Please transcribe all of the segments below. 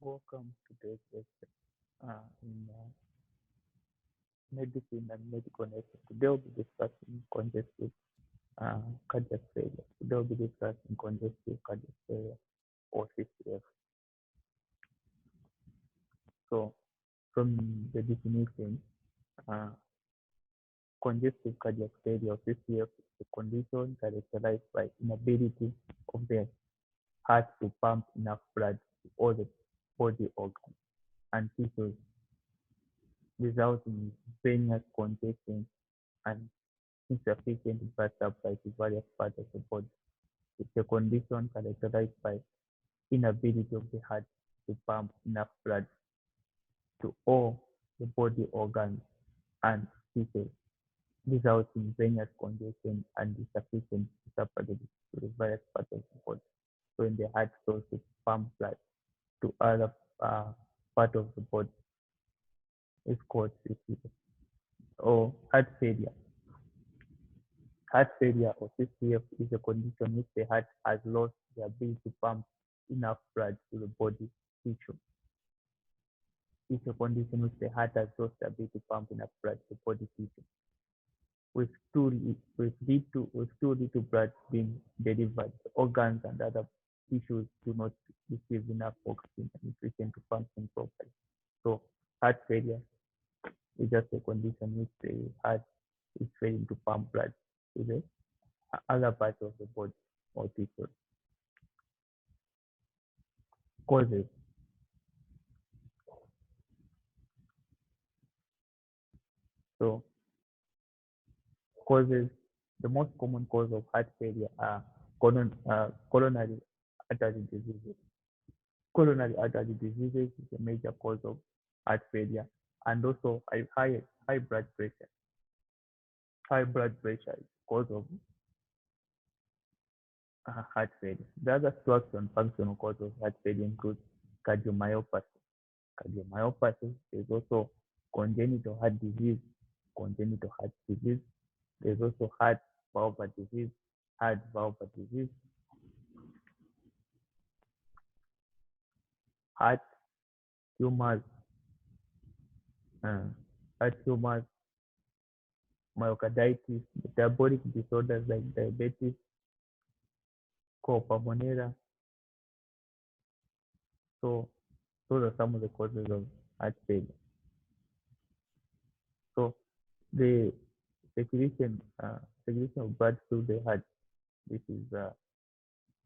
Welcome to today's lecture in medicine and medical medicine. Today we'll be discussing congestive cardiac failure. Today we'll be discussing congestive cardiac failure or CCF. So, from the definition, uh, congestive cardiac failure or CCF is a condition characterized by inability of the heart to pump enough blood to all the body organs and tissues, resulting in venous congestion and insufficient blood supply to various parts of the body. It's a condition characterized by inability of the heart to pump enough blood to all the body organs and tissues, resulting in venous congestion and insufficient supply to the various parts of the body. So when the heart fails to pump blood to other part of the body, it's called CCF or heart failure. Heart failure or CCF is a condition in which the heart has lost the ability to pump enough blood to the body tissue. It's a condition in which the heart has lost the ability to pump enough blood to the body tissue. With too little blood being delivered, the organs and other tissues do not receive enough oxygen and nutrition to function properly. So heart failure is just a condition in which the heart is failing to pump blood to the other parts of the body or tissue. Causes. So causes, the most common cause of heart failure are coronary artery diseases. Coronary artery diseases is a major cause of heart failure, and also high blood pressure. High blood pressure is cause of heart failure. The other structural and functional cause of heart failure include cardiomyopathy. Cardiomyopathy is also congenital heart disease. Congenital heart disease. There's also heart valve disease. Heart valve disease. Heart tumors. Heart tumors. Myocarditis. Metabolic disorders like diabetes. Pulmonera. So those are some of the causes of heart failure. So the circulation of blood through the heart. This is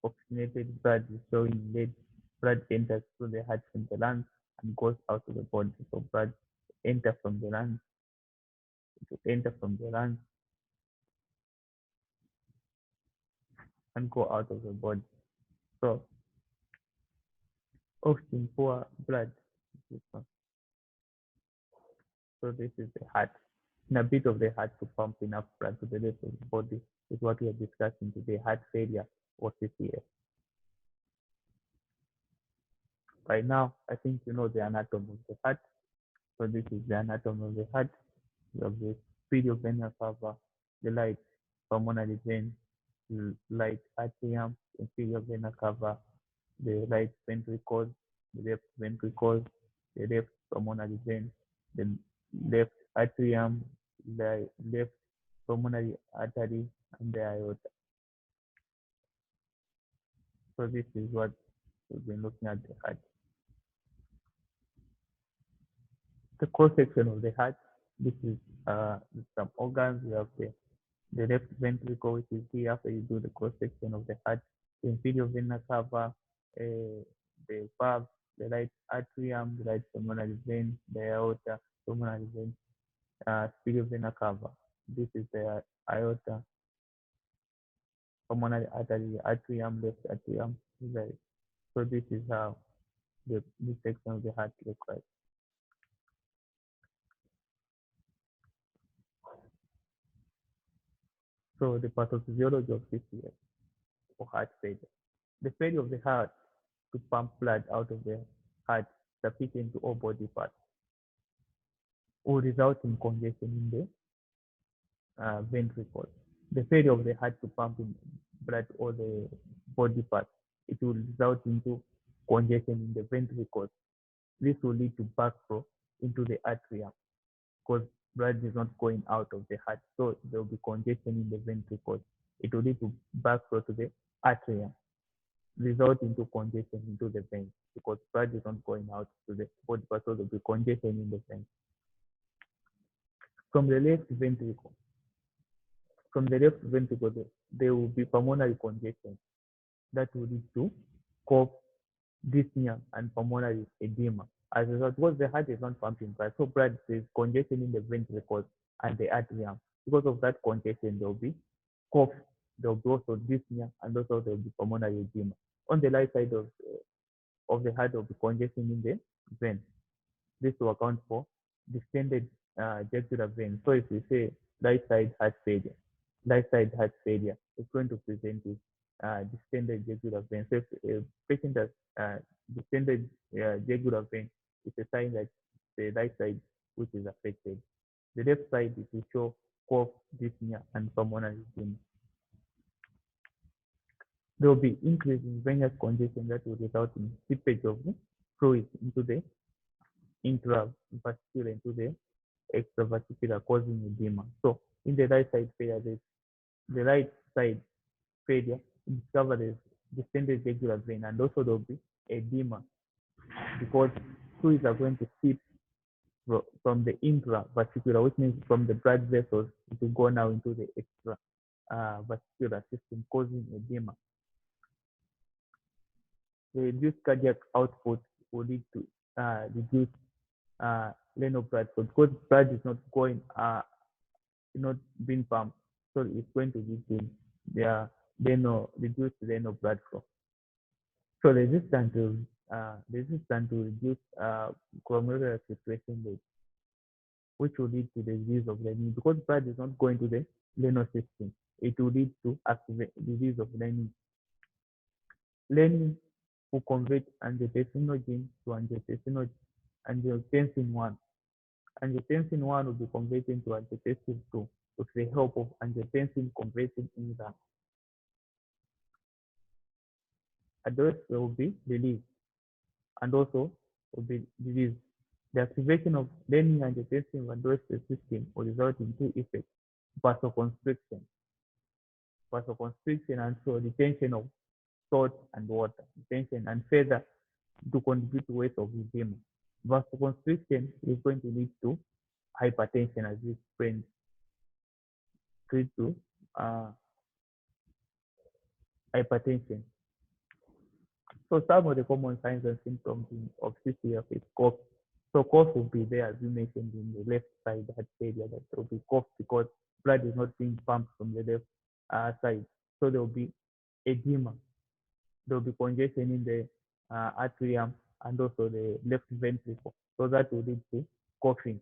oxygenated blood is showing red. Blood enters through the heart from the lungs and goes out to the body. So blood enter from the lungs, and go out of the body. So oxygen poor blood. So this is the heart. In a bit of the heart to pump enough blood to the rest of the body is what we are discussing today, heart failure or CCF. By now, I think you know the anatomy of the heart. So this is the anatomy of the heart. You have the superior vena cava, the right pulmonary vein, the right atrium, inferior vena cava, the right ventricle, the left ventricle, the left pulmonary vein, the left atrium, the left pulmonary artery, and the aorta. So this is what we've been looking at the heart. The cross section of the heart. This is some organs. We have the left ventricle, which is here after you do the cross section of the heart, the inferior vena cava, the valve, the right atrium, the right pulmonary vein, the aorta, pulmonary vein, superior vena cava. This is the aorta, pulmonary artery, atrium, left atrium, right. So this is how this section of the heart looks like. So the pathophysiology of CCF or heart failure. The failure of the heart to pump blood out of the heart sufficient to all body parts will result in congestion in the ventricle. The failure of the heart to pump in blood to all the body parts, it will result into congestion in the ventricles. This will lead to backflow into the atrium because blood is not going out of the heart. So there will be congestion in the ventricles. It will lead to backflow to the atrium, resulting to congestion into the veins because blood is not going out to the body, but so there will be congestion in the veins. From the left ventricle, from the left ventricle, there will be pulmonary congestion that will lead to cough, dyspnea, and pulmonary edema. As a result, because the heart is not pumping blood, so blood is congestion in the ventricles and the atrium. Because of that congestion, there will be cough, there will be also dyspnea, and also there will be pulmonary edema. On the right side of the heart, there will be congestion in the vein. This will account for distended jugular vein. So if we say right side heart failure is going to present with distended jugular vein. So if a patient has distended jugular vein, it's a sign that the right side which is affected. The left side is to show cough, dyspnea, and pulmonary edema. There will be increase in venous congestion that will result in seepage of fluid into the intravascular, into the extravascular, causing edema. So in the right side failure, the right side failure discovered is distended jugular vein, and also there will be edema because fluids are going to seep from the intravascular, which means from the blood vessels, to go now into the extravascular system, causing edema. The reduced cardiac output will lead to reduced renal blood flow because blood is not going, not being pumped, so it's going to lead to the reduced renal blood flow. So resistant to reduce glomerular filtration rate, which will lead to the disease of Lenny because blood is not going to the renal system. It will lead to disease of Lenny. Lenny will convert angiotensinogen to angiotensin 1. Angiotensin 1 will be converted to angiotensin 2 with the help of angiotensin converting enzyme. A dose will be released and also will be released. The activation of renin-angiotensin vandosterase system will result in two effects: vasoconstriction, and so retention of salt and water, retention and further to contribute to waste of edema. Vasoconstriction is going to lead to hypertension, as we explained, lead to hypertension. So some of the common signs and symptoms of CCF is cough. So cough will be there, as we mentioned, in the left side heart failure, that there will be cough because blood is not being pumped from the left side. So there will be edema. There will be congestion in the atrium and also the left ventricle. So that will lead to coughing.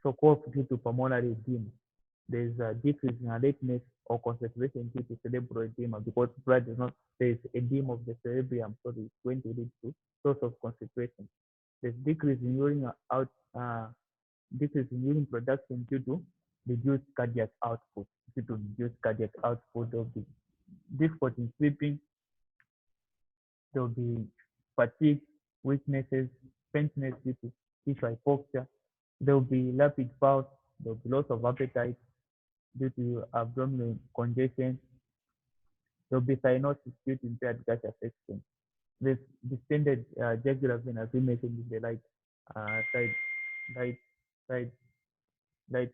So cough due to pulmonary edema. There is a decrease in alertness or concentration due to cerebral edema because blood is not, there is edema of the cerebrum, so it's going to lead to source of concentration. There's decrease in urine production due to reduced cardiac output. Due to reduced cardiac output, there will be difficulty in sleeping. There will be fatigue, weaknesses, faintness due to tissue hypoxia. There will be rapid pulse. There will be loss of appetite due to abdominal congestion. There will be cyanosis due to impaired gas affection. This distended jugular vein, as we mentioned, in the right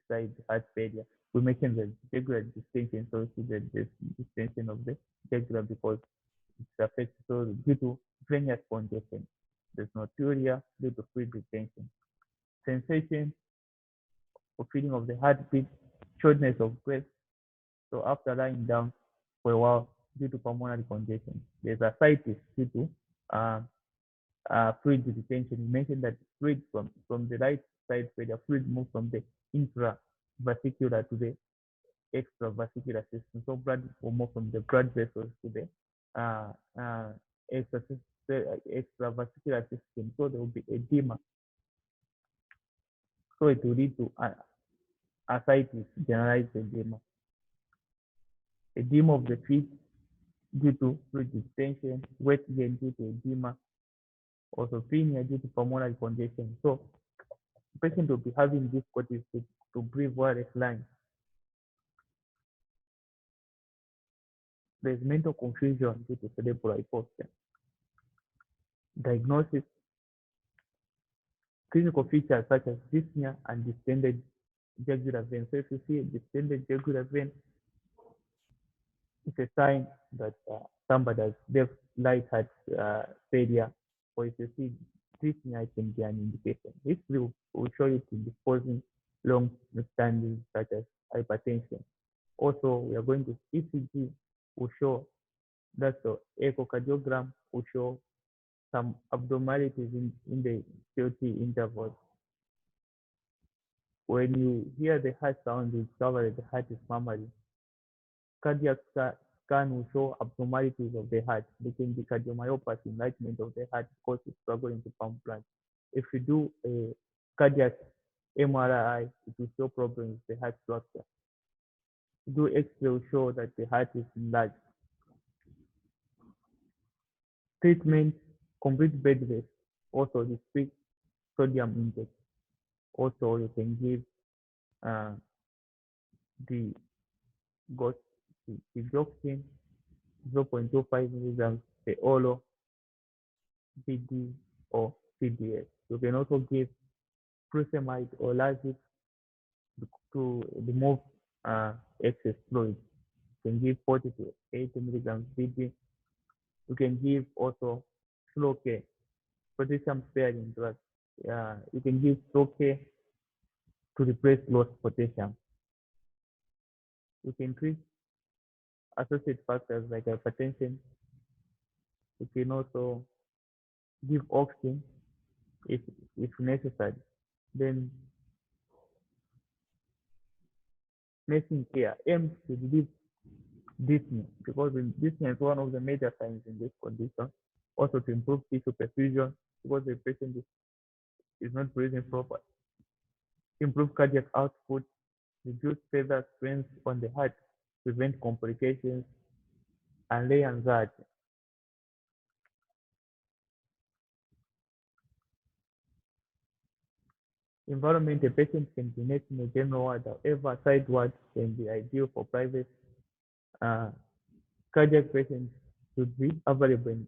side heart failure. We mentioned the jugular distension, so there's distension of the jugular because it's affected. So due to venous congestion, there's noturia due to fluid retention. Sensation or feeling of the heartbeat, shortness of breath. So after lying down for a while due to pulmonary congestion, there's ascites due to fluid retention. We mentioned that fluid from the right side failure, fluid moves from the intravascular to the extravascular system. So blood will move from the blood vessels to the extravascular system. So there will be edema. So it will lead to ascites, generalized edema. Edema of the feet due to fluid retention, weight gain due to edema, also pneumonia due to pulmonary congestion. So the patient will be having difficulties to breathe while reclining. There's mental confusion due to cerebral hypoxia. Diagnosis: clinical features such as dyspnea and distended jugular vein. So if you see a distended jugular vein, it's a sign that somebody has left right heart failure, or if you see dyspnea, it can be an indication. History will show you predisposing long-standing such as hypertension. Also, we are going to ECG will show that the echocardiogram will show some abnormalities in the QT intervals. When you hear the heart sound, you discover that the heart is murmuring. Cardiac scan will show abnormalities of the heart. There can be cardiomyopathy, enlargement of the heart because it's struggling to pump blood. If you do a cardiac MRI, it will show problems with the heart structure. Do X-ray will show that the heart is enlarged. Treatment: complete bed rest. Also restrict sodium intake. Also you can give uh, the got the digoxin 0.25 milligrams per oral BD or CDS. You can also give furosemide or Lasix to remove excess fluid. You can give 40 to 80 milligrams BD. You can give also slow care, potassium sparing drugs. You can give slow care to replace lost potassium. You can treat associated factors like hypertension. You can also give oxygen if if necessary. Then nursing care aims to relieve dyspnea because dyspnea is one of the major signs in this condition. Also to improve tissue perfusion because the patient is not breathing properly. Improve cardiac output, reduce further strains on the heart, prevent complications, and lay anxiety. Environment: a patient can be nursed in a general ward, however, side wards can be ideal for private. Uh, Cardiac patients should be available in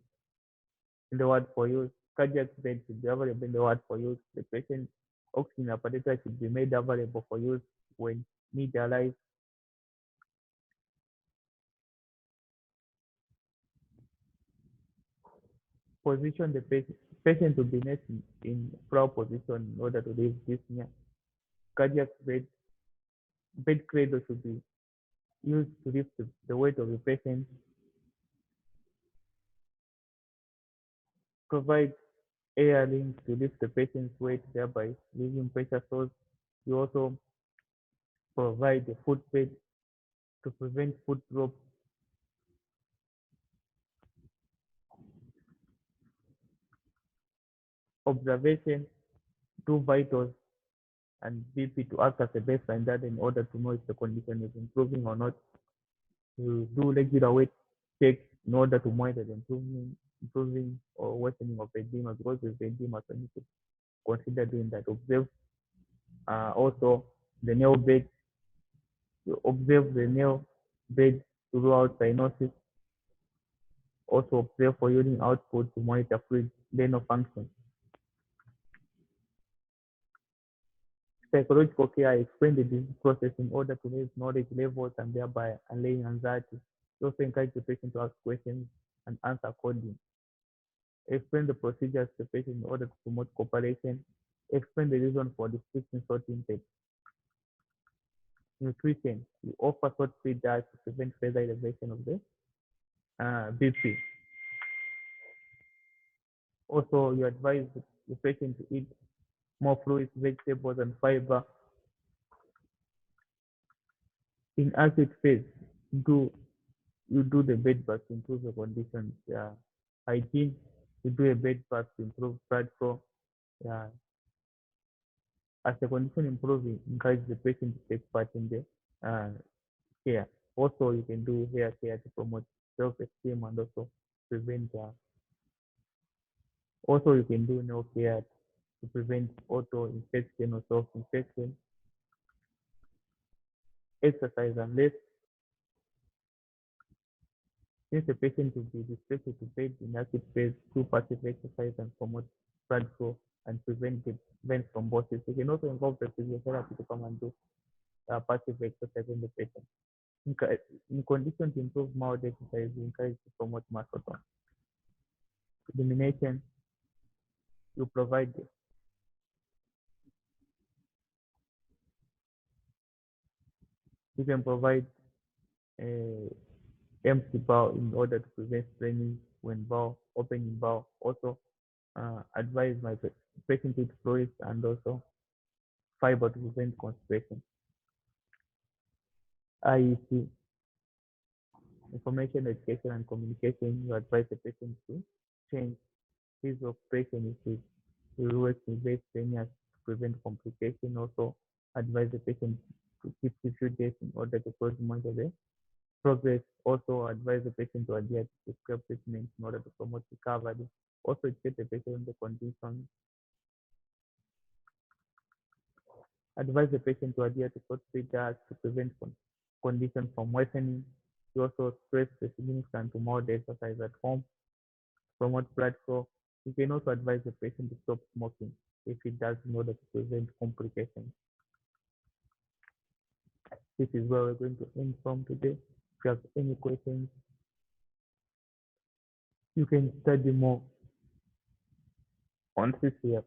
the ward for use. Cardiac bed should be available in the ward for use. The patient oxygen apparatus should be made available for use when need arise. Position: the patient to be nursed in proper position in order to relieve dyspnea. Cardiac bed cradle should be used to lift the weight of the patient. Provide air rings to lift the patient's weight, thereby relieving pressure source. You also provide a footbed to prevent foot drop. Observation: do vitals and BP to act as a baseline data in order to know if the condition is improving or not. You do regular weight checks in order to monitor the improving or worsening of edema, because with edema, so you need to consider doing that. Observe also the nail bed. You observe the nail bed to rule out cyanosis. Also observe for urine output to monitor fluid renal function. Psychological care: explain the disease process in order to raise knowledge levels and thereby allaying anxiety. You also encourage the patient to ask questions and answer accordingly. Explain the procedures to the patient in order to promote cooperation. Explain the reason for restricting salt intake. Nutrition: you offer salt-free diet to prevent further elevation of the BP. Also, you advise the patient to eat more fruits, vegetables, and fiber. In acute phase, do you do the bed bath to improve the condition. Hygiene: you do a bed bath to improve blood flow. Yeah. As the condition improves, we encourage the patient to take part in the care. Also, you can do hair care to promote self-esteem and also prevent Also, you can do no care to prevent auto-infection or self-infection. Exercise unless since the patient will be restricted to bed in acute phase through passive exercise and promote blood flow and prevent the veins thrombosis. You can also involve the physiotherapy to come and do passive exercise in the patient. In condition to improve mild exercise, we encourage to promote muscle tone. Elimination, you provide you can provide a empty bowel in order to prevent straining when bowel opening bowel. Also, advise my patient to eat fluids and also fiber to prevent constipation. IEC, information, education, and communication. You advise the patient to change his occupation if he works in very strenuous to prevent complication. Also, advise the patient to keep tissue days in order to closely monitor the progress. Also, advise the patient to adhere to prescribed treatment in order to promote recovery. Also, educate the patient on the conditions. Advise the patient to adhere to salt-free diet to prevent conditions from worsening. We also stress the significance to more exercise at home, promote blood flow. You can also advise the patient to stop smoking if it does in order to prevent complications. This is where we're going to end from today. If you have any questions, you can study more on CCF.